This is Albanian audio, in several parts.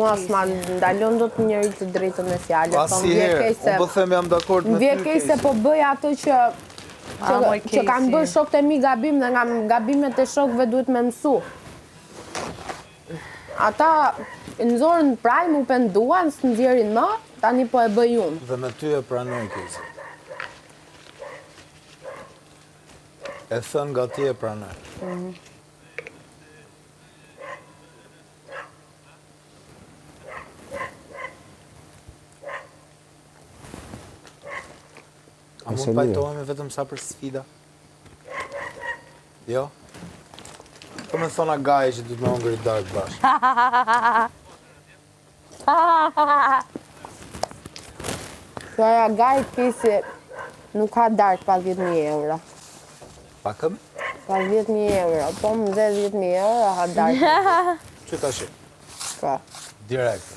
Mua s'ma ndalon do të njëri të drejtën e fjalës. Asnjëherë, unë po them jam dakord me ty. Më vjen keq se po bëj atë që kanë bërë shokët e mi gabim dhe nga gabimet e shokëve duhet me mësu. Ata nxorën praj, mu penduan, s'nxjerrin më, tani po e bëj unë. Dhe me ty e pranoj Kesi. E thënë nga ti e pranoj. A mund pajtohemi vetëm sa për sfida? Jo? Po me thona gaj që du të me ongërit dark bashkë. Thoja gaj Kesi nuk ka dark pa 10.000 euro. Pa këmë? Pa 10.000 euro. Po më dhe 10.000 euro ha dark. Që ta shi? Po. Direkt.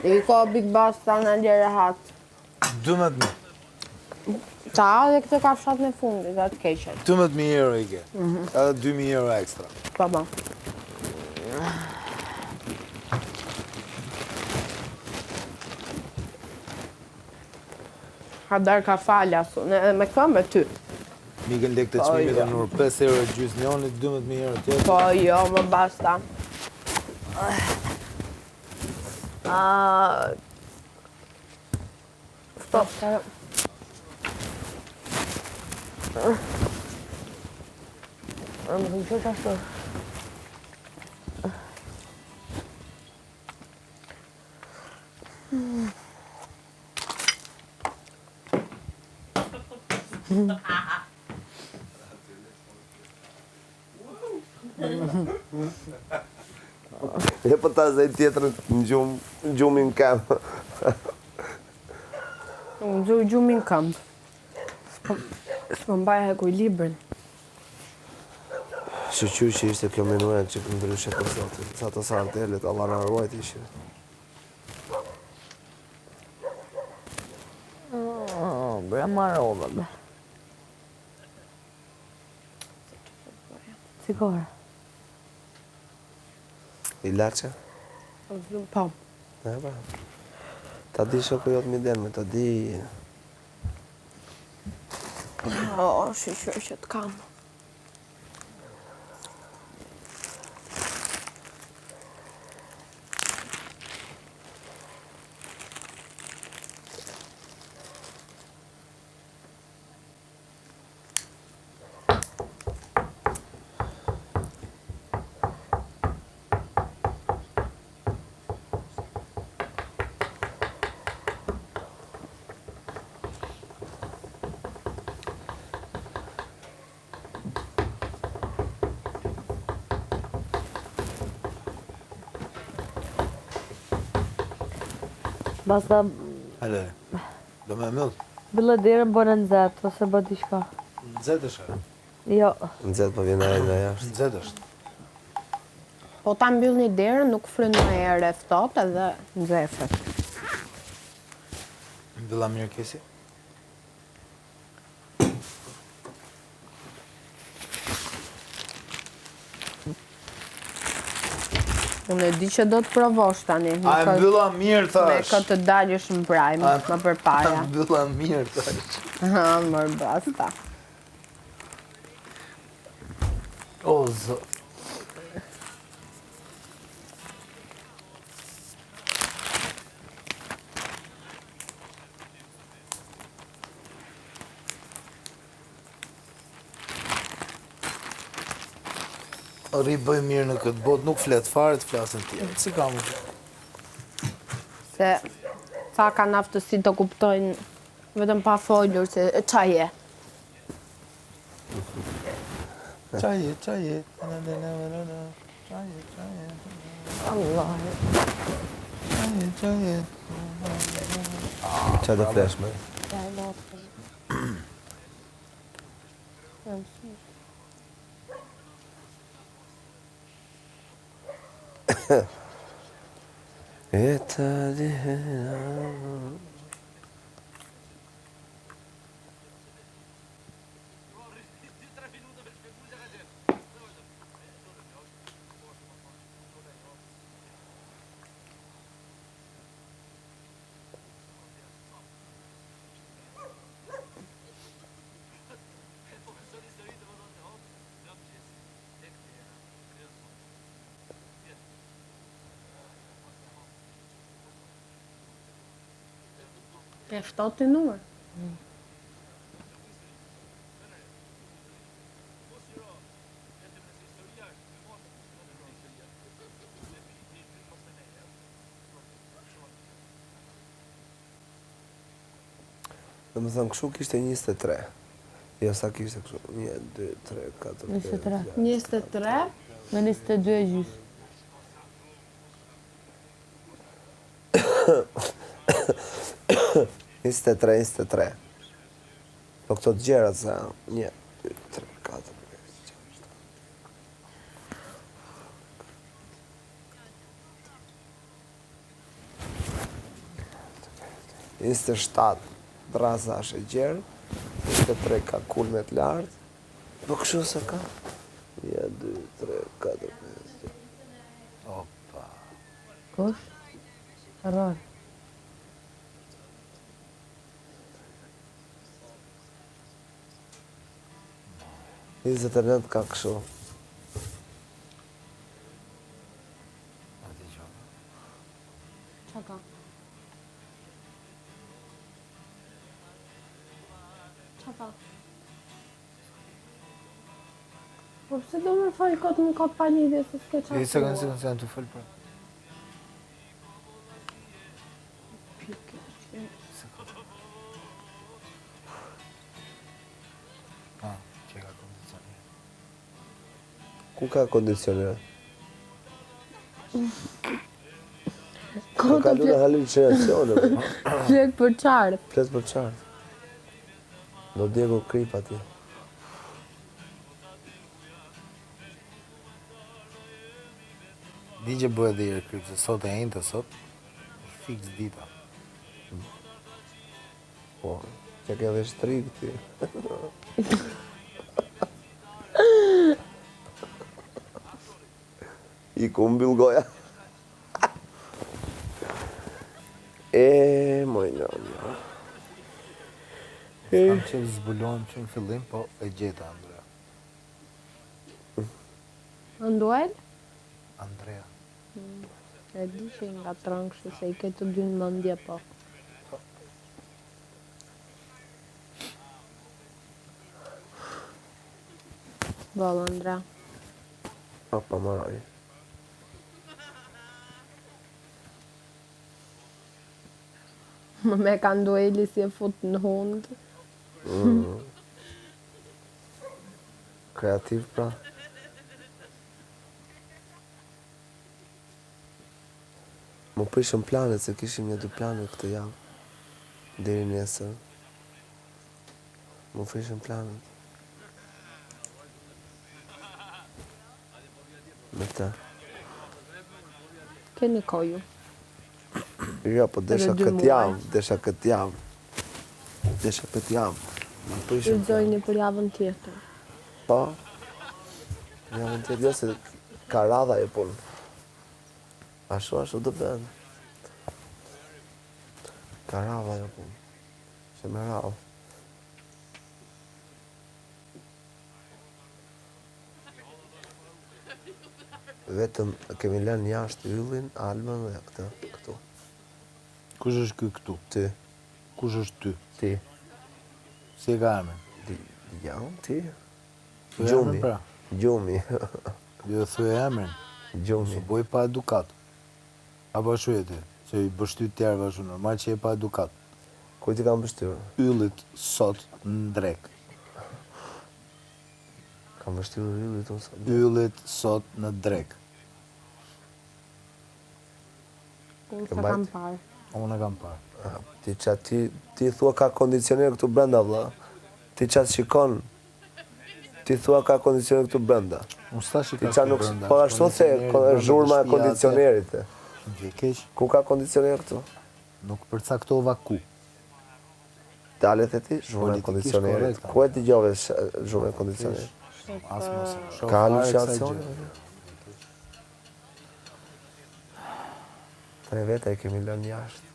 I ka Big Boss ta në lere hatë. 12.000. Ta dhe këtë ka fshat në fundit, atë keqet. 12.000 euro i ke. Edhe 2.000 euro ekstra. Po, po. Hadar ka falja, me këmë ty. Mikën lek të qmimi dhe nur 5 euro gjys njonit, 12.000 euro tjetë. Po, jo, më basta. Stop. Më këmë që të ashtu. E po ta zej tjetër në gjumin këmë. Në gjumin këmë. S'po mbaj heku i librin. Shqyqy që ishte kjo menuja që ndryshe për zotin. Sa të sartelit, Allah në arruajt ishe. Bre marova, be. Sigore. I lache? Po. E pra. Ta di shoku jot mi delme, ta di... Shqyqy që të kam. Basta... Hale, do me mëll? Bëllë derën bërë në zetë, ose bë t'i shka. Nëzet është? Jo. Nëzet po vjen aje nga jashtë. Nëzet është. Po ta mbyll një derën, nuk frynë me erë e ftohtë edhe nxefet. Mbylla mirë Kesi? Unë e di që do të provosh tani. A e mbylla mirë thash? Me këtë daljesh në prajmë, më përpaja. A e mbylla mirë thash? Mërë basta. O, zot. Ri bëj mirë në këtë botë, nuk flet fare të flasën tjerë. Si ka më? Se sa kanë aftësi të kuptojnë vetëm pa folur se qaje. Qaje. Qaje. Allah. Qaje. Qa do flesh me? E ta dihena... E ftohtë në numër. Dhe më thënë, kështu kishte 23. Jo, sa kishte kështu? 1, 2, 3, 4, 5, 23. 23. Me 22 e gjys. Njëste tre. Po këto të gjerat sa 1, 2, 3, 4, 5, 6, 7. 27 braza është e gjerë, 23 ka kulmet lartë, po kështu se ka? 1, 2, 3, 4, 5, 6. Opa. Kush? Rror. Njëzet ka kështu. A ti qo? Qa ka? Qa ka? Po pse do me fal kot më ka pa një ide se s'ke qa? I sekund, janë të fëllë për. Që ka kondicioner. Ku ka kondicioner? Ka kalu në halucinacione. Flet për qartë. Flet për qartë. Do Diego Krip ati. Di që bëhet dhe i rekryp, se sot e njëtë sot, është fix dita. Po, që ke dhe shtrik ti. I ku mbyll goja. Moj në. Kam që zbulojmë që në fillim, po e gjeta Andrea. Nduel? Andrea. E di që nga tronë kështu se i ke të dy në mendje po. Boll, Andra. Pa maroj. Me ka ndueli si e fut në hund. Kreativ pra. Më prishëm planet, se kishim 1-2 planet këtë javë. Deri nesër. Më prishëm planet. Me ta. Keni koju. Jo, po desha Edhe 2 këtë muaj. javë. Desha këtë javë. Më prishëm planet. Shfrytëzojni për javën tjetër. Po. Javën tjetër, jo se ka radha e punë. Ashtu do bëhen. Ka radha e punë. Se me radhë. Vetëm kemi lënë jashtë Yllin, Almën dhe këtu. Kush është ky këtu? Ty. Kush është ty? Ti. Si e ka emrin? Ja, ti. Thuaj Gjumi. emrin pra. Gjumi. Jo thuaj emrin. Gjumi. Se boj pa edukat. Apo shu e ti? Se i bështy tjerëve ashtu normal që e pa edukat. Ku ti kam bështyrë? Yllit sot në drek. Kam bështyrë Yllit unë sot. Yllit sot në drek. Unë Ke se mbajt? kam parë. Unë e kam parë. Ti thua ka kondicioner këtu brenda, vlla. Ti qatë shikon. Ti thua ka kondicioner këtu brenda. Unë s'tash i Ti ka qa nuk, po ashtu the, zhurma e kondicionerit. Ndje keq, Ku ka kondicioner këtu? nuk përcaktova ku. Dalet e ti, zhurma e Politikisht kondicionerit. korrekta. Ku e ti gjove zhurma e kondicionerit? As mos. Ka halucinacione? Tre veta i kemi lënë jashtë.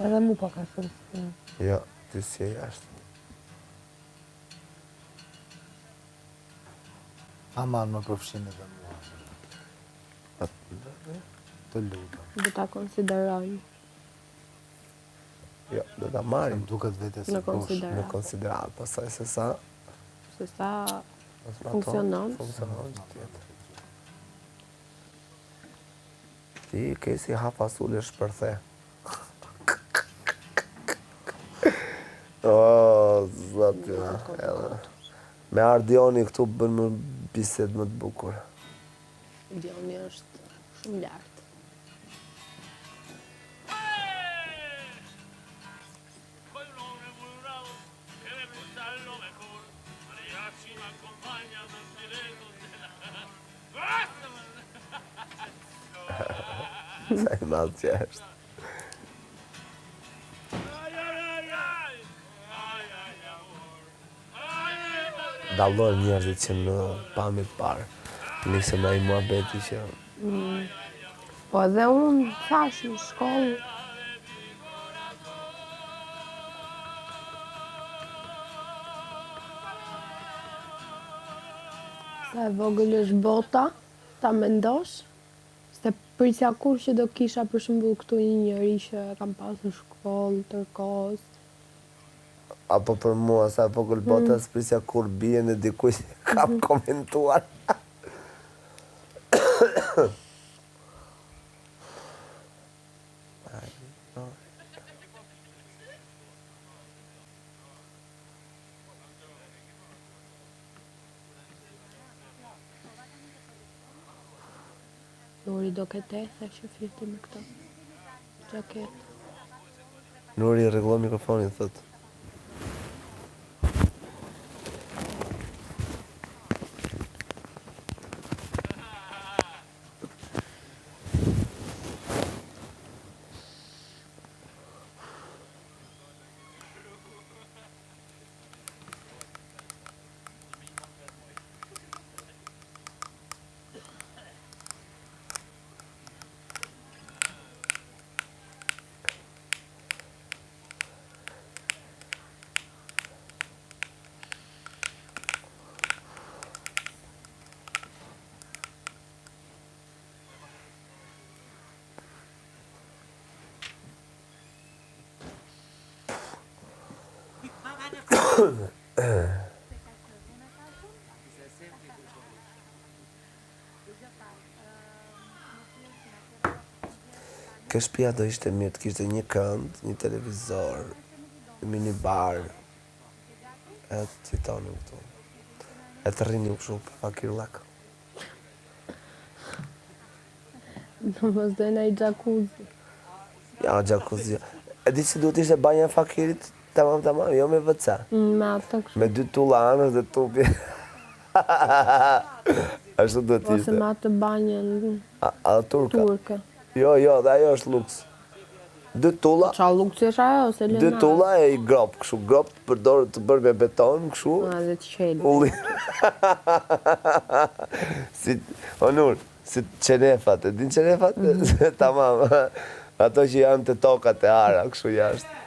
Edhe mu pa ka shumë. Jo, ti si e jashtë. Aman më përfshin edhe mua. Të lutem. Do ta konsiderojmë Jo, do ta Më marrim duket vetë se në bosh. në konsiderat. konsiderat, pastaj se sa Se sa mos me ato, funksionon. Funksionon që tjetër. Ti ke si ha fasule shpërthe. O, zotë, edhe. Me Ardioni këtu bën më bisedë më të bukur. Dioni është shumë lart. Sa i madh që është. Dallojnë njerëzit që në pamjet parë nisën ai muhabeti që Po edhe unë thash në shkollë sa e vogël është bota, ta mendosh, se prisja kur që do kisha për shembull këtu një njeri që kam pasur shkollë tërkohës. apo për mua sa e vogël bota s'prisja kur bie në dikuj kam komentuar. Nuri do këtë e që firti me këto gjaket. Nuri rregullon mikrofonin, thot. Kjo shtëpia do ishte mirë të kishte një kënd, një televizor, një minibar, e të jetonim këtu. E të rrinim kështu për fakirllak. Do mos dojnë ai jacuzzi. Ja, jacuzzi. E di si duhet ishte banja e fakirit, tamam, jo me WC. Me ato kështu. Me 2 tulla anës dhe tupi. Ashtu duhet Ose ishte. me atë banjën A turka? turke. Jo, dhe ajo është luks. 2 tulla, Qa luksi është ajo, se 2 lëna. tulla e i grop, kështu grop të përdor të bërë me beton, kështu. Dhe të qelë. Ulli. Si, Onur, si qenefat, e din qenefat? Tamam, ato që janë të tokat e ara, kështu jashtë.